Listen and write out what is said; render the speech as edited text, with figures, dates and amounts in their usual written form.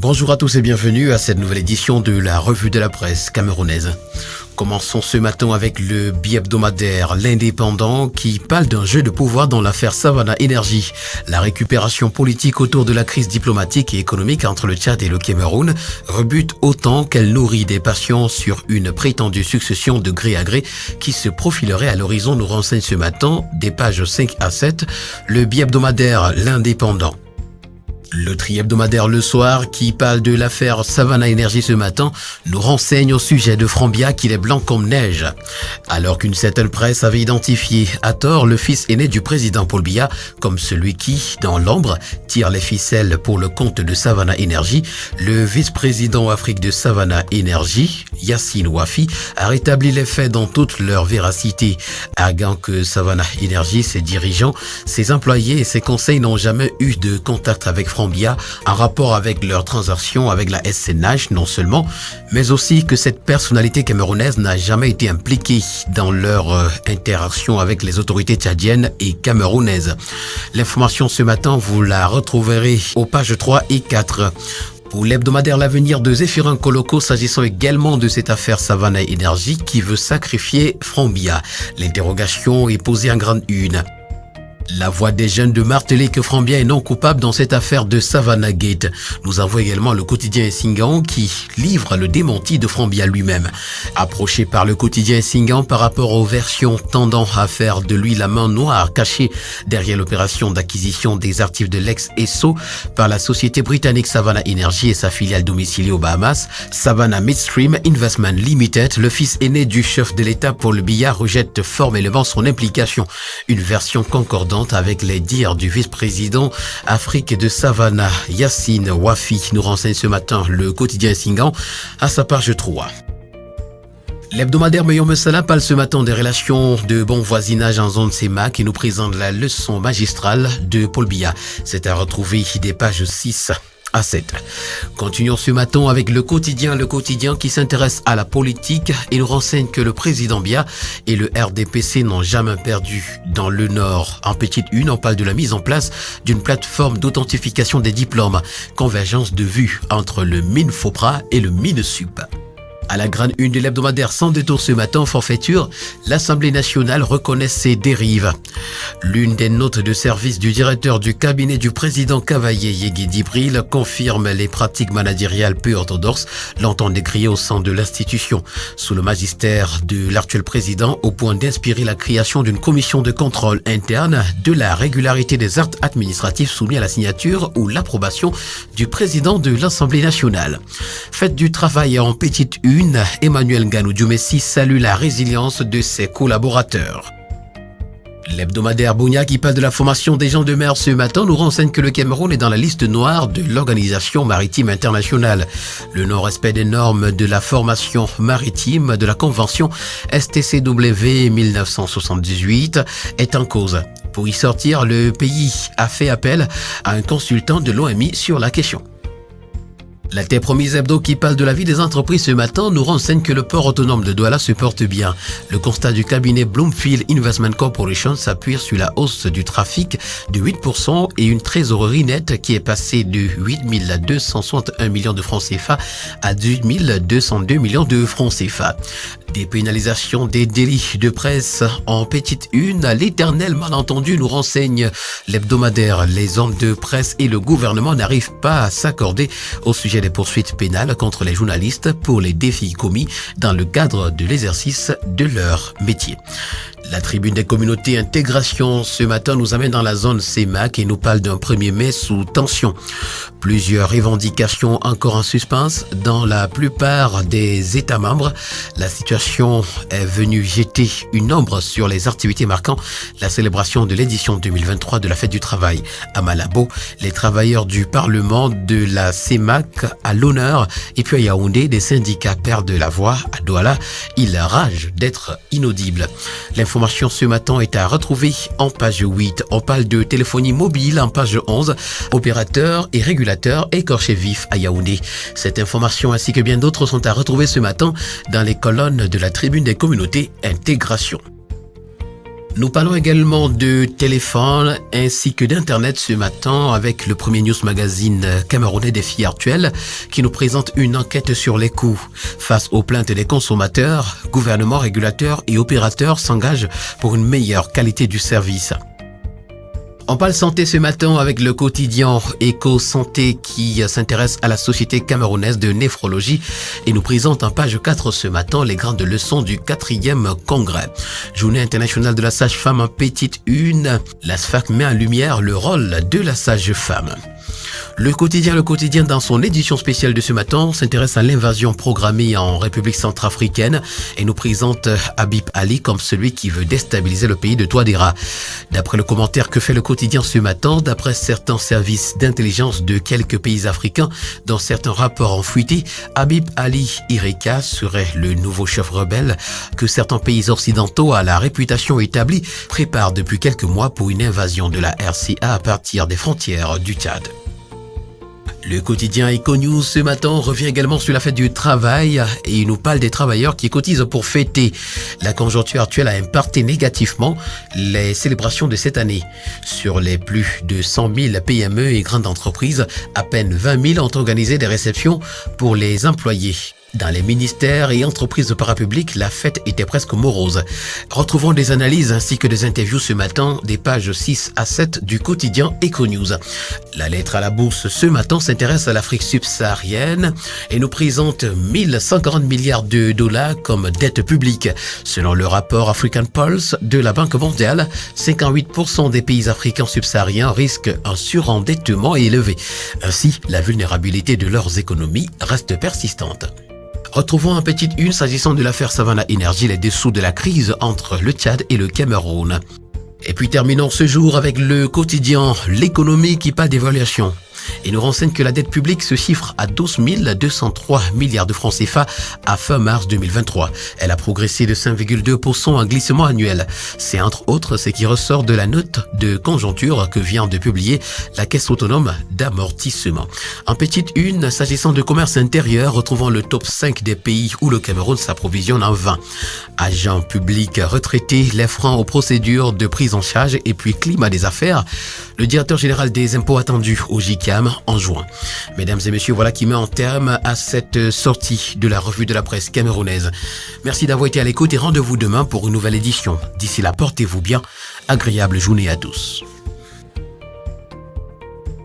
Bonjour à tous et bienvenue à cette nouvelle édition de la revue de la presse camerounaise. Commençons ce matin avec le bi-hebdomadaire L'Indépendant qui parle d'un jeu de pouvoir dans l'affaire Savannah Énergie. La récupération politique autour de la crise diplomatique et économique entre le Tchad et le Cameroun rebute autant qu'elle nourrit des passions sur une prétendue succession de gré à gré qui se profilerait à l'horizon, nous renseigne ce matin des pages 5 à 7, le bi-hebdomadaire L'Indépendant. Le tri-hebdomadaire Le Soir, qui parle de l'affaire Savannah Énergie ce matin, nous renseigne au sujet de Frambia qu'il est blanc comme neige. Alors qu'une certaine presse avait identifié à tort le fils aîné du président Paul Biya comme celui qui, dans l'ombre, tire les ficelles pour le compte de Savannah Énergie, le vice-président Afrique de Savannah Énergie, Yassine Ouafi, a rétabli les faits dans toute leur véracité, arguant que Savannah Énergie, ses dirigeants, ses employés et ses conseils n'ont jamais eu de contact avec Frambia en rapport avec leurs transactions avec la SNH non seulement, mais aussi que cette personnalité camerounaise n'a jamais été impliquée dans leur interaction avec les autorités tchadiennes et camerounaises. L'information ce matin, vous la retrouverez aux pages 3 et 4. Pour l'hebdomadaire L'Avenir de Zéphirin Koloko, s'agissant également de cette affaire Savannah Énergie qui veut sacrifier Frambia. L'interrogation est posée en grande une. La voix des jeunes de marteler que Frambia est non coupable dans cette affaire de Savannah Gate. Nous avons également le quotidien Essingan qui livre le démenti de Frambia lui-même. Approché par le quotidien Essingan par rapport aux versions tendant à faire de lui la main noire cachée derrière l'opération d'acquisition des actifs de l'ex-ESSO par la société britannique Savannah Energy et sa filiale domiciliée aux Bahamas, Savannah Midstream Investment Limited, le fils aîné du chef de l'État Paul Biya, rejette formellement son implication. Une version concordante avec les dires du vice-président Afrique de Savannah, Yassine Ouafi, nous renseigne ce matin le quotidien Singan à sa page 3. L'hebdomadaire Meillon Messala parle ce matin des relations de bon voisinage en zone CEMAC qui nous présente la leçon magistrale de Paul Biya. C'est à retrouver des pages 6 à 7. Continuons ce matin avec le quotidien qui s'intéresse à la politique et nous renseigne que le président Biya et le RDPC n'ont jamais perdu dans le Nord. En petite une, on parle de la mise en place d'une plateforme d'authentification des diplômes, convergence de vues entre le MINFOPRA et le MINSUP. À la grande une de l'hebdomadaire Sans détour ce matin, forfaiture, l'Assemblée nationale reconnaît ses dérives. L'une des notes de service du directeur du cabinet du président Cavaillé Yegui Dibril confirme les pratiques managériales peu orthodoxes longtemps décriées au sein de l'institution, sous le magistère de l'actuel président, au point d'inspirer la création d'une commission de contrôle interne de la régularité des actes administratifs soumis à la signature ou l'approbation du président de l'Assemblée nationale. Faites du travail en petite une, Emmanuel Nganou-Dioumessi salue la résilience de ses collaborateurs. L'hebdomadaire Bounia qui parle de la formation des gens de mer ce matin nous renseigne que le Cameroun est dans la liste noire de l'Organisation maritime internationale. Le non-respect des normes de la formation maritime de la Convention STCW 1978 est en cause. Pour y sortir, le pays a fait appel à un consultant de l'OMI sur la question. La Terre Promise Hebdo qui parle de la vie des entreprises ce matin nous renseigne que le port autonome de Douala se porte bien. Le constat du cabinet Bloomfield Investment Corporation s'appuie sur la hausse du trafic de 8% et une trésorerie nette qui est passée de 8 261 millions de francs CFA à 18 202 millions de francs CFA. Des pénalisations des délits de presse en petite une, l'éternel malentendu nous renseigne l'hebdomadaire. Les hommes de presse et le gouvernement n'arrivent pas à s'accorder au sujet des poursuites pénales contre les journalistes pour les défis commis dans le cadre de l'exercice de leur métier. La tribune des communautés intégration ce matin nous amène dans la zone CEMAC et nous parle d'un 1er mai sous tension. Plusieurs revendications encore en suspens dans la plupart des États membres. La situation est venue jeter une ombre sur les activités marquant la célébration de l'édition 2023 de la Fête du Travail. À Malabo, les travailleurs du Parlement de la CEMAC à l'honneur et puis à Yaoundé, des syndicats perdent la voix. À Douala, ils ragent d'être inaudibles. L'information ce matin est à retrouver en page 8. On parle de téléphonie mobile en page 11. Opérateurs et régulateurs écorchés vifs à Yaoundé. Cette information ainsi que bien d'autres sont à retrouver ce matin dans les colonnes de la tribune des communautés intégration. Nous parlons également de téléphone ainsi que d'internet ce matin avec le premier news magazine camerounais Défi Actuel qui nous présente une enquête sur les coûts. Face aux plaintes des consommateurs, gouvernement, régulateurs et opérateurs s'engagent pour une meilleure qualité du service. On parle santé ce matin avec le quotidien Éco-Santé qui s'intéresse à la Société camerounaise de néphrologie et nous présente en page 4 ce matin les grandes leçons du 4e congrès. Journée internationale de la sage-femme en petite une, la SFAC met en lumière le rôle de la sage-femme. Le quotidien dans son édition spéciale de ce matin s'intéresse à l'invasion programmée en République centrafricaine et nous présente Habib Ali comme celui qui veut déstabiliser le pays de Touadéra. D'après le commentaire que fait le quotidien ce matin, d'après certains services d'intelligence de quelques pays africains, dont certains rapports ont fuité, Habib Ali Ireka serait le nouveau chef rebelle que certains pays occidentaux à la réputation établie préparent depuis quelques mois pour une invasion de la RCA à partir des frontières du Tchad. Le quotidien Econews ce matin revient également sur la fête du travail et il nous parle des travailleurs qui cotisent pour fêter. La conjoncture actuelle a impacté négativement les célébrations de cette année. Sur les plus de 100 000 PME et grandes entreprises, à peine 20 000 ont organisé des réceptions pour les employés. Dans les ministères et entreprises parapubliques, la fête était presque morose. Retrouvons des analyses ainsi que des interviews ce matin des pages 6 à 7 du quotidien Econews. La lettre à la bourse ce matin s'intéresse à l'Afrique subsaharienne et nous présente 1140 milliards de dollars comme dette publique. Selon le rapport African Pulse de la Banque mondiale, 58% des pays africains subsahariens risquent un surendettement élevé. Ainsi, la vulnérabilité de leurs économies reste persistante. Retrouvons en petite une s'agissant de l'affaire Savannah Energy, les dessous de la crise entre le Tchad et le Cameroun. Et puis terminons ce jour avec le quotidien L'économie qui parle d'évaluation. Et nous renseigne que la dette publique se chiffre à 12 203 milliards de francs CFA à fin mars 2023. Elle a progressé de 5,2% en glissement annuel. C'est entre autres ce qui ressort de la note de conjoncture que vient de publier la Caisse autonome d'amortissement. En petite une, s'agissant de commerce intérieur, retrouvons le top 5 des pays où le Cameroun s'approvisionne en vin. Agents publics, retraités, les freins aux procédures de prise en charge et puis climat des affaires. Le directeur général des impôts attendu au JICAM en juin. Mesdames et messieurs, voilà qui met en terme à cette sortie de la revue de la presse camerounaise. Merci d'avoir été à l'écoute et rendez-vous demain pour une nouvelle édition. D'ici là, portez-vous bien. Agréable journée à tous.